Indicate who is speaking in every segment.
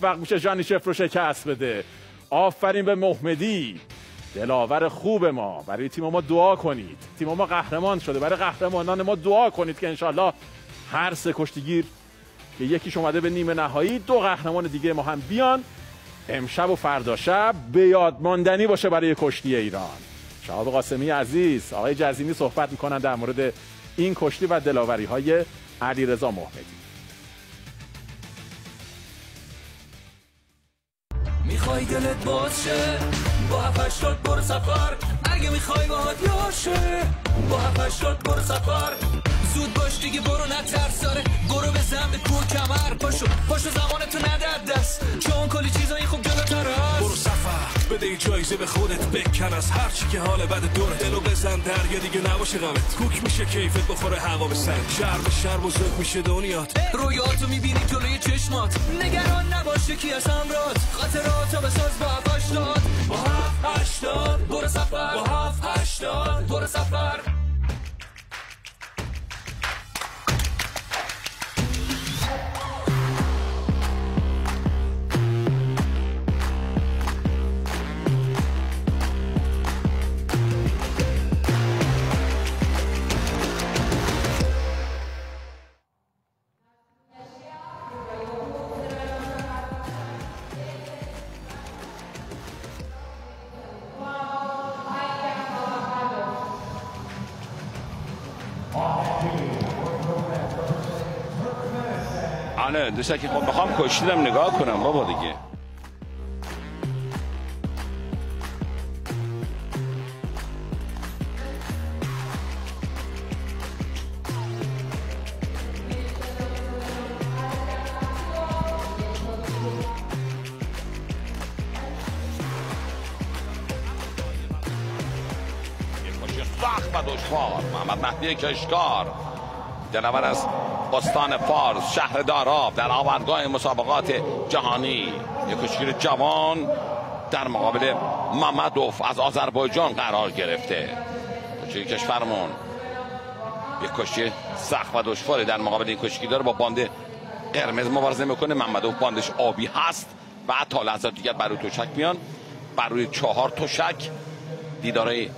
Speaker 1: موفق میشه جانیشف رو شکست بده. آفرین به محمدی، دلاور خوب ما. برای تیم ما دعا کنید، تیم ما قهرمان شده. برای قهرمانان ما دعا کنید که انشالله هر سه کشتیگیر که یکیش اومده به نیمه نهایی، 2 قهرمان دیگه ما هم بیان امشب و فردا شب به یاد ماندنی باشه برای کشتی ایران. شهاب قاسمی عزیز، آقای جزیمی صحبت میکنن در مورد این کشتی و دلاوری های علیرضا محمدی.
Speaker 2: میخوای دلت باز شه با 780 برو سفر، اگه میخوای باهات یاشه با 780 برو سفر. زود باش دیگه برو نترس، داره برو بزن به کوه کمر. پاشو زمانتو نده دست، چون کلی چیزایی خوب جلوتر هست. برو سفر بده جایزه به خودت، بکن از هرچی که حال بد دور. دلو بزن دریا دیگه نباشه غمت، کوک میشه کیفت بخوره هوا به سر. شهر به شهر بزرگ میشه دنیات، رویاتو میبینی جلوی چشمات. نگران نباشه کی از همرات، خاطراتو بساز با 780. با 780 برو سفر، با 780 برو سفر.
Speaker 3: آره دوستا که خب بخوام کشتیدم نگاه کنم بابا دیگه. سخت و دشوار محمد مهدی کشکار، دلاور از استان فارس، شهر داراب، در آوردگاه مسابقات جهانی. یک کشتیگیر جوان در مقابل ممدوف از آذربایجان قرار گرفته. کشتیگیر کشورمون یک کشتی سخت و دشواری در مقابل این کشتیگیر داره، با باند قرمز مبارزه میکنه. ممدوف باندش آبی هست و تا لحظات دیگر بر روی تشک میان، بر روی 4 تشک دیداره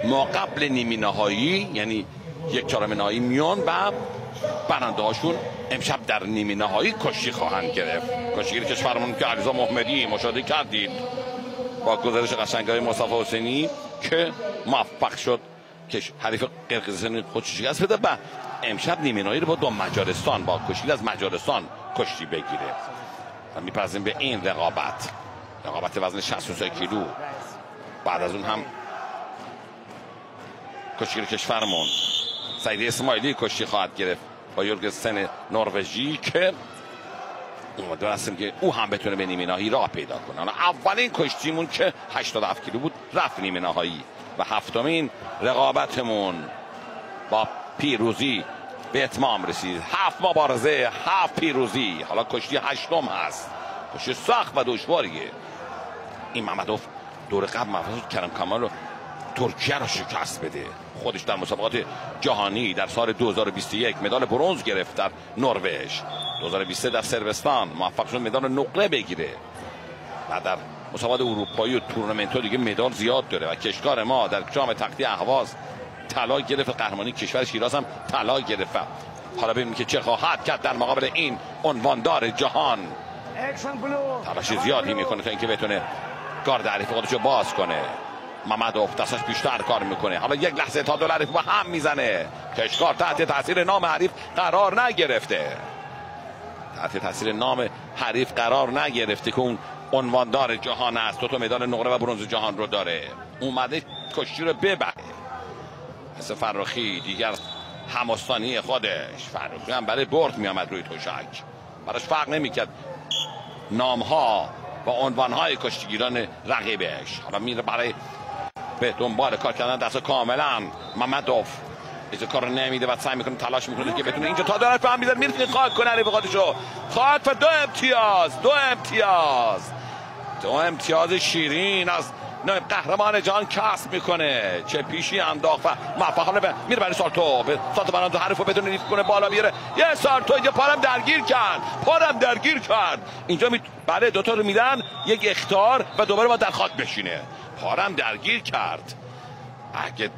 Speaker 3: ما قبل نیمه نهایی، یعنی 1/4 نهایی میان و برنده هاشون امشب در نیمه نهایی کشتی خواهند گرفت. کشتیگیر کشورمون که علیرضا محمدی مشاهده کردید با گزارش قشنگای مصطفی حسینی که موفق شد که حریف قرقیزستانی خودش شکست بده و امشب نیمه نهایی رو با مجارستان، با کشتیگیر از مجارستان کشتی بگیره. و میپرزیم به این رقابت وزن 63 کیلو. بعد از اون هم کشتیگیر کشورمون سعید اسماعیلی کشتی خواهد گرفت با یورگنسن نروژی که امیدوار هستیم که او هم بتونه به نیمه نهایی راه پیدا کنه. اولین کشتیمون که 87 کیلو بود رفت نیمه نهایی و هفتمین رقابتمون با پیروزی به اتمام رسید. 7 مبارزه 7 پیروزی. حالا کشتی 8م هست، کشتی سخت و دشواریه. این ممدوف دور قبل موفق کرم کمال رو ترکیه رو شکست بده. خودش در مسابقات جهانی در سال 2021 مدال برنز گرفت در نروژ. 2023 در صربستان موفق شد مدال نقره بگیره و در مسابقات اروپایی و تورنمنت ها دیگه مدال زیاد داره. و کشکار ما در جام تختی اهواز طلا گرفت، قهرمانی کشور شیراز هم طلا گرفت. حالا ببینیم که چه خواهد کرد در مقابل این عنواندار جهان. تلاش زیادی میکنه تا اینکه بتونه گارد حریف خودش رو باز کنه. ممدوف دستش بیشتر کار میکنه. حالا یک لحظه تا 2 حریف با هم میزنه. کشکار تحت تاثیر نام حریف قرار نگرفته. تحت تاثیر نام حریف قرار نگرفته که اون عنواندار جهان است. 2 مدال نقره و برنز جهان رو داره. اومده کشتی رو ببره. مثل فرخی دیگر همستانی خودش. فرخی هم برای برد میامد روی تشک. براش فرق نمیکرد نامها و عنوانهای کشتیگیران رقیبش. حالا میره برای به دنبال کار کردن دست کاملا. ممدوف از کار نمیده و سعی میکنه تلاش میکنه که بتونه اینجا تا داره فهم میزنه. میره خواهد کنه حریف خودشو. خواهد و 2 امتیاز. 2 امتیاز شیرین از نایب قهرمان جهان کسب میکنه. چه پیشی انداخت و موفقانه میره برای سالتو برانداز حریفو بدون لیفت کنه بالا بیاره. یه سالتو اینجا پارم درگیر کرد. اینجا بله دوتا رو میدن یک اخطار و دوباره با در خاک بشینه. پارم درگیر کرد. اگه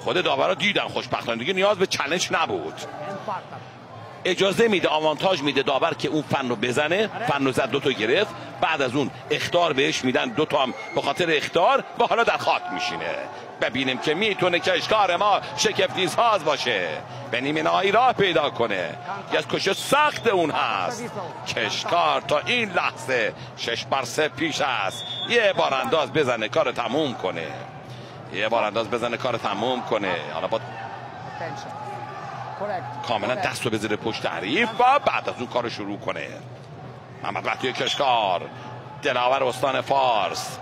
Speaker 3: خود داورا دیدن خوشبختانه دیگه نیاز به چالش نبود. اجازه میده، آوانتاژ میده داور که اون فن رو بزنه. فن رو زد، دوتا گرفت. بعد از اون اخطار بهش میدن، دوتا هم به خاطر اخطار و حالا در خاک میشینه. ببینیم که میتونه کشکار ما شگفتی ساز باشه، به نیمه نهایی راه پیدا کنه. از کش سخت اون هست. کشکار تا این لحظه 6-3 پیش است. یه بار انداز بزنه کار تموم کنه. حالا با کاملا دست رو بذاره پشت حریف و بعد از اون کار شروع کنه. محمد مهدی کشکار، دلاور استان فارس،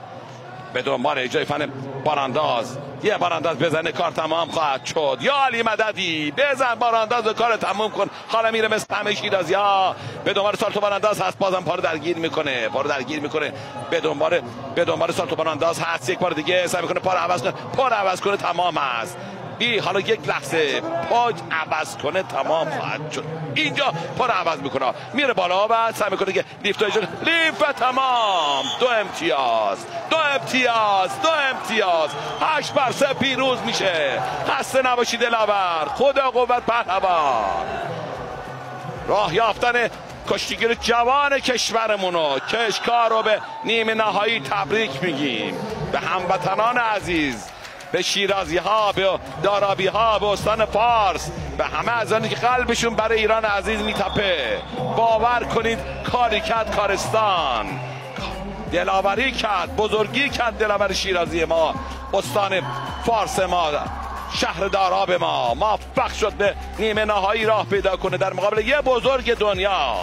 Speaker 3: به دنبال اجرای فن بارانداز. یه بارانداز بزنه کار تمام خواهد شد. یا علی مددی بزن بارانداز و کار تموم کن. حالا میره مثل همه شیرازی‌ها به دنبال سالتو بارانداز هست. بازم پارو درگیر میکنه. به دنبال سالتو بارانداز هست. یک بار دیگه سعی میکنه پارو عوض کنه. تمام است. حالا یک لحظه پاج عوض کنه تمام خواهد شد. اینجا پا رو عوض میکنه، میره بالا و سعی میکنه که لیفت تمام. 2 امتیاز 8-3 پیروز میشه. خسته نباشید دلاور، خدا قوت پهلوان. راه یافتن کشتیگیر جوان کشورمونو، کشکار رو به نیمه نهایی تبریک میگیم. به هموطنان عزیز، به شیرازی ها، به دارابی ها، به استان فارس، به همه ازانی که قلبشون برای ایران عزیز میتپه. باور کنید کاری کرد کارستان، دلاوری کرد، بزرگی کرد دلاور شیرازی ما، استان فارس ما، شهر داراب ما موفق شد به نیمه نهایی راه پیدا کنه در مقابل یه بزرگ دنیا.